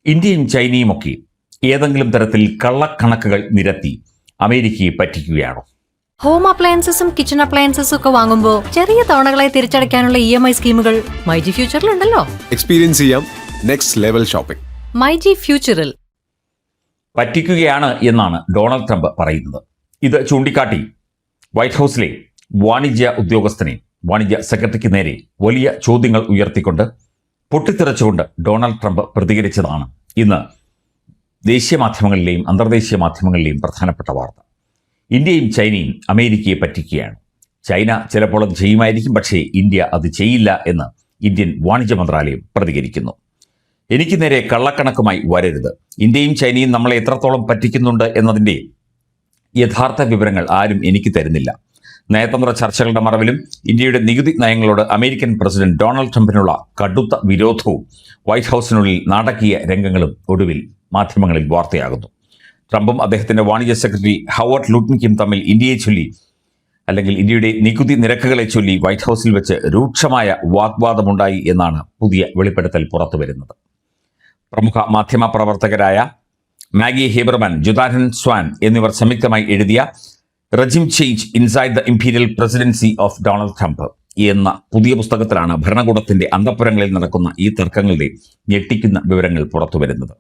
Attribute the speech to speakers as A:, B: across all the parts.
A: ഇന്ത്യയും ചൈനയുമൊക്കെ ഏതെങ്കിലും തരത്തിൽ കള്ളക്കണക്കുകൾ നിരത്തി അമേരിക്കയെ പറ്റിക്കുകയാണോ?
B: ഹോം അപ്ലയൻസസും കിച്ചൺ അപ്ലയൻസസും ഒക്കെ വാങ്ങുമ്പോൾ ചെറിയ തവണകളായി തിരിച്ചടയ്ക്കാനുള്ള EMI സ്കീമുകൾ മൈജി ഫ്യൂച്ചറിലുണ്ടല്ലോ.
C: എക്സ്പീരിയൻസ് ചെയ്യാം നെക്സ്റ്റ് ലെവൽ ഷോപ്പിംഗ്.
B: മൈജി ഫ്യൂച്ചറിൽ
A: പറ്റിക്കുകയാണ് എന്നാണ് ഡൊണാൾഡ് ട്രംപ് പറയുന്നത്. ഇത് ചൂണ്ടിക്കാട്ടി വൈറ്റ് ഹൗസിലെ വാണിജ്യ ഉദ്യോഗസ്ഥനെ, വാണിജ്യ സെക്രട്ടറിക്ക് നേരെ വലിയ ചോദ്യങ്ങൾ ഉയർത്തിക്കൊണ്ട് പൊട്ടിത്തെറിച്ചുകൊണ്ട് ഡൊണാൾഡ് ട്രംപ് പ്രതികരിച്ചതാണ് ഇന്ന് ദേശീയ മാധ്യമങ്ങളിലെയും അന്തർദേശീയ മാധ്യമങ്ങളിലെയും പ്രധാനപ്പെട്ട വാർത്ത. ഇന്ത്യയും ചൈനയും അമേരിക്കയെ പറ്റിക്കുകയാണ്. ചൈന ചിലപ്പോൾ അത് ചെയ്യുമായിരിക്കും, പക്ഷേ ഇന്ത്യ അത് ചെയ്യില്ല എന്ന് ഇന്ത്യൻ വാണിജ്യ മന്ത്രാലയം പ്രതികരിക്കുന്നു. എനിക്ക് നേരെ കള്ളക്കണക്കുമായി വരരുത്. ഇന്ത്യയും ചൈനയും നമ്മളെ എത്രത്തോളം പറ്റിക്കുന്നുണ്ട് എന്നതിൻ്റെ യഥാർത്ഥ വിവരങ്ങൾ ആരും എനിക്ക് തരുന്നില്ല. നയതന്ത്ര ചർച്ചകളുടെ മറവിലും ഇന്ത്യയുടെ നികുതി നയങ്ങളോട് അമേരിക്കൻ പ്രസിഡന്റ് ഡൊണാൾഡ് ട്രംപിനുള്ള കടുത്ത വിരോധവും വൈറ്റ് ഹൗസിനുള്ളിൽ നാടകീയ രംഗങ്ങളും ഒടുവിൽ മാധ്യമങ്ങളിൽ വാർത്തയാകുന്നു. ട്രംപും അദ്ദേഹത്തിന്റെ വാണിജ്യ സെക്രട്ടറി ഹവാർഡ് ലുട്നിക്കും തമ്മിൽ ഇന്ത്യയെ ചൊല്ലി അല്ലെങ്കിൽ ഇന്ത്യയുടെ നികുതി നിരക്കുകളെ ചൊല്ലി വൈറ്റ് ഹൗസിൽ വെച്ച് രൂക്ഷമായ വാഗ്വാദമുണ്ടായി എന്നാണ് പുതിയ വെളിപ്പെടുത്തൽ പുറത്തുവരുന്നത്. പ്രമുഖ മാധ്യമ പ്രവർത്തകരായ മാഗി ഹേബർമാൻ, ജുദാനൻ സ്വാൻ എന്നിവർ സംയുക്തമായി എഴുതിയ regime change inside the imperial presidency of Donald Trump എന്ന പുതിയ പുസ്തകത്തിലാണ് ഭരണകൂടത്തിന്റെ അന്തഃപുരങ്ങളിൽ നടക്കുന്ന ഈ തർക്കങ്ങളുടെ ഞെട്ടിക്കുന്ന വിവരങ്ങൾ പുറത്തുവരുന്നത്.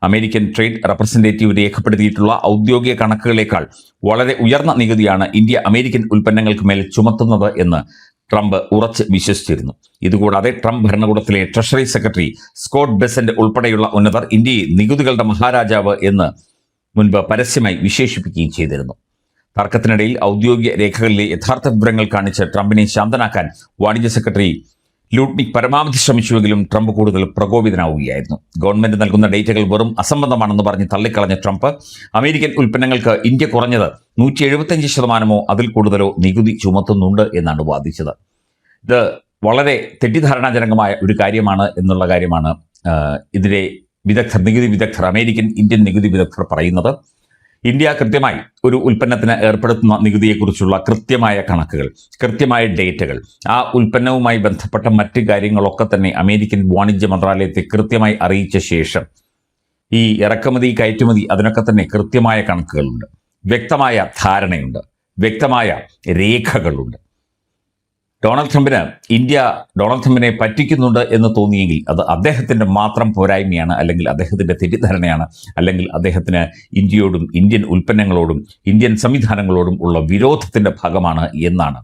A: അമേരിക്കൻ ട്രേഡ് റെപ്രസെന്റേറ്റീവ് രേഖപ്പെടുത്തിയിട്ടുള്ള ഔദ്യോഗിക കണക്കുകളേക്കാൾ വളരെ ഉയർന്ന നികുതിയാണ് ഇന്ത്യ അമേരിക്കൻ ഉൽപ്പന്നങ്ങൾക്ക് മേൽ ചുമത്തുന്നത് എന്ന് ട്രംപ് ഉറച്ച് വിശ്വസിച്ചിരുന്നു. ഇതുകൂടാതെ ട്രംപ് ഭരണകൂടത്തിലെ ട്രഷറി സെക്രട്ടറി സ്കോട്ട് ബെസന്റ് ഉൾപ്പെടെയുള്ള ഉന്നതർ ഇന്ത്യയെ നികുതികളുടെ മഹാരാജാവ് എന്ന് മുൻപ് പരസ്യമായി വിശേഷിപ്പിക്കുകയും ചെയ്തിരുന്നു. തർക്കത്തിനിടയിൽ ഔദ്യോഗിക രേഖകളിലെ യഥാർത്ഥ വിവരങ്ങൾ കാണിച്ച് ട്രംപിനെ ശാന്തനാക്കാൻ വാണിജ്യ സെക്രട്ടറി ലുട്നിക് പരമാവധി ശ്രമിച്ചുവെങ്കിലും ട്രംപ് കൂടുതൽ പ്രകോപിതനാവുകയായിരുന്നു. ഗവൺമെന്റ് നൽകുന്ന ഡേറ്റകൾ വെറും അസംബന്ധമാണെന്ന് പറഞ്ഞ് തള്ളിക്കളഞ്ഞ ട്രംപ് അമേരിക്കൻ ഉൽപ്പന്നങ്ങൾക്ക് ഇന്ത്യ കുറഞ്ഞത് 175% അതിൽ കൂടുതലോ നികുതി ചുമത്തുന്നുണ്ട് എന്നാണ് വാദിച്ചത്. ഇത് വളരെ തെറ്റിദ്ധാരണാജനകമായ ഒരു കാര്യമാണ് എന്നുള്ള കാര്യമാണ് ഇതിലെ നികുതി വിദഗ്ധർ, അമേരിക്കൻ ഇന്ത്യൻ നികുതി വിദഗ്ധർ പറയുന്നത്. ഇന്ത്യ കൃത്യമായി ഒരു ഉൽപ്പന്നത്തിന് ഏർപ്പെടുത്തുന്ന നികുതിയെക്കുറിച്ചുള്ള കൃത്യമായ കണക്കുകൾ, കൃത്യമായ ഡേറ്റകൾ, ആ ഉൽപ്പന്നവുമായി ബന്ധപ്പെട്ട മറ്റ് കാര്യങ്ങളൊക്കെ തന്നെ അമേരിക്കൻ വാണിജ്യ മന്ത്രാലയത്തെ കൃത്യമായി അറിയിച്ച ശേഷം ഈ ഇറക്കുമതി, കയറ്റുമതി അതിനൊക്കെ തന്നെ കൃത്യമായ കണക്കുകളുണ്ട്, വ്യക്തമായ ധാരണയുണ്ട്, വ്യക്തമായ രേഖകളുണ്ട്. ഡൊണാൾഡ് ട്രംപിനെ പറ്റിക്കുന്നുണ്ട് എന്ന് തോന്നിയെങ്കിൽ അത് അദ്ദേഹത്തിൻ്റെ മാത്രം പോരായ്മയാണ്, അല്ലെങ്കിൽ അദ്ദേഹത്തിൻ്റെ തെറ്റിദ്ധാരണയാണ്, അല്ലെങ്കിൽ അദ്ദേഹത്തിന് ഇന്ത്യയോടും ഇന്ത്യൻ ഉൽപ്പന്നങ്ങളോടും ഇന്ത്യൻ സംവിധാനങ്ങളോടും ഉള്ള വിരോധത്തിൻ്റെ ഭാഗമാണ് എന്നാണ്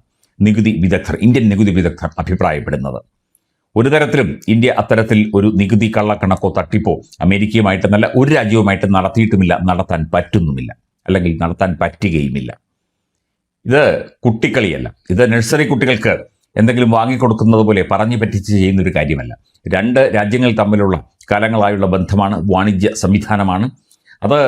A: ഇന്ത്യൻ നികുതി വിദഗ്ധർ അഭിപ്രായപ്പെടുന്നത്. ഒരു തരത്തിലും ഇന്ത്യ അത്തരത്തിൽ ഒരു നികുതി കള്ളക്കണക്കോ തട്ടിപ്പോ അമേരിക്കയുമായിട്ട് ഒരു രാജ്യവുമായിട്ട് നടത്തിയിട്ടുമില്ല, നടത്താൻ പറ്റുന്നുമില്ല, അല്ലെങ്കിൽ നടത്താൻ പറ്റുകയുമില്ല. ഇത് കുട്ടിക്കളിയല്ല. ഇത് നഴ്സറി കുട്ടികൾക്ക് എന്തെങ്കിലും വാങ്ങിക്കൊടുക്കുന്നത് പോലെ പറഞ്ഞു പറ്റിച്ച് ചെയ്യുന്നൊരു കാര്യമല്ല. രണ്ട് രാജ്യങ്ങൾ തമ്മിലുള്ള കാലങ്ങളായുള്ള ബന്ധമാണ്, വാണിജ്യ സംവിധാനമാണ്. അത്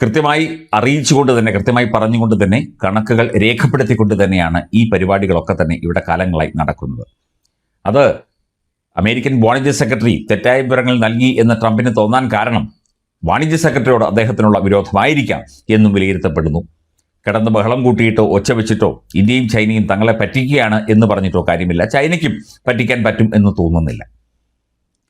A: കൃത്യമായി അറിയിച്ചുകൊണ്ട് തന്നെ, കൃത്യമായി പറഞ്ഞുകൊണ്ട് തന്നെ, കണക്കുകൾ രേഖപ്പെടുത്തിക്കൊണ്ട് തന്നെയാണ് ഈ പരിപാടികളൊക്കെ തന്നെ ഇവിടെ കാലങ്ങളായി നടക്കുന്നത്. അത് അമേരിക്കൻ വാണിജ്യ സെക്രട്ടറി തെറ്റായ വിവരങ്ങൾ നൽകി എന്ന് ട്രംപിന് തോന്നാൻ കാരണം വാണിജ്യ സെക്രട്ടറിയോട് അദ്ദേഹത്തിനുള്ള വിരോധമായിരിക്കാം എന്നും വിലയിരുത്തപ്പെടുന്നു. കിടന്ന് ബഹളം കൂട്ടിയിട്ടോ ഒച്ച വെച്ചിട്ടോ ഇന്ത്യയും ചൈനയും തങ്ങളെ പറ്റിക്കുകയാണ് എന്ന് പറഞ്ഞിട്ടോ കാര്യമില്ല. ചൈനയ്ക്കും പറ്റിക്കാൻ പറ്റും എന്ന് തോന്നുന്നില്ല.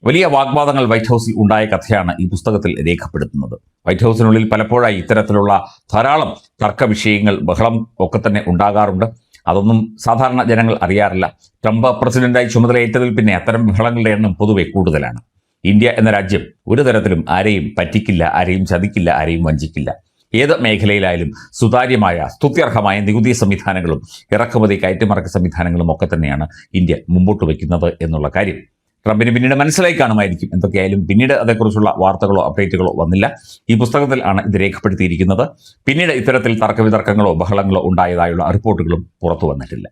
A: വലിയ വാഗ്വാദങ്ങൾ വൈറ്റ് ഹൗസിൽ ഉണ്ടായ കഥയാണ് ഈ പുസ്തകത്തിൽ രേഖപ്പെടുത്തുന്നത്. വൈറ്റ് ഹൗസിനുള്ളിൽ പലപ്പോഴായി ഇത്തരത്തിലുള്ള ധാരാളം തർക്ക വിഷയങ്ങൾ, ബഹളം ഒക്കെ തന്നെ ഉണ്ടാകാറുണ്ട്. അതൊന്നും സാധാരണ ജനങ്ങൾ അറിയാറില്ല. ട്രംപ് പ്രസിഡന്റായി ചുമതലയേറ്റതിൽ പിന്നെ അത്തരം ബഹളങ്ങളുടെ എണ്ണം പൊതുവെ കൂടുതലാണ്. ഇന്ത്യ എന്ന രാജ്യം ഒരു തരത്തിലും ആരെയും പറ്റിക്കില്ല, ആരെയും ചതിക്കില്ല, ആരെയും വഞ്ചിക്കില്ല. ഏത് മേഖലയിലായാലും സുതാര്യമായ, സ്തുത്യർഹമായ നികുതി സംവിധാനങ്ങളും ഇറക്കുമതി കയറ്റുമറക്ക് സംവിധാനങ്ങളും ഒക്കെ തന്നെയാണ് ഇന്ത്യ മുമ്പോട്ട് വയ്ക്കുന്നത് എന്നുള്ള കാര്യം ട്രംപിന് പിന്നീട് മനസ്സിലായി കാണുമായിരിക്കും. എന്തൊക്കെയായാലും പിന്നീട് അതേക്കുറിച്ചുള്ള വാർത്തകളോ അപ്ഡേറ്റുകളോ വന്നില്ല. ഈ പുസ്തകത്തിൽ ആണ് ഇത് രേഖപ്പെടുത്തിയിരിക്കുന്നത്. പിന്നീട് ഇത്തരത്തിൽ തർക്കവിതർക്കങ്ങളോ ബഹളങ്ങളോ ഉണ്ടായതായുള്ള റിപ്പോർട്ടുകളും പുറത്തു വന്നിട്ടില്ല.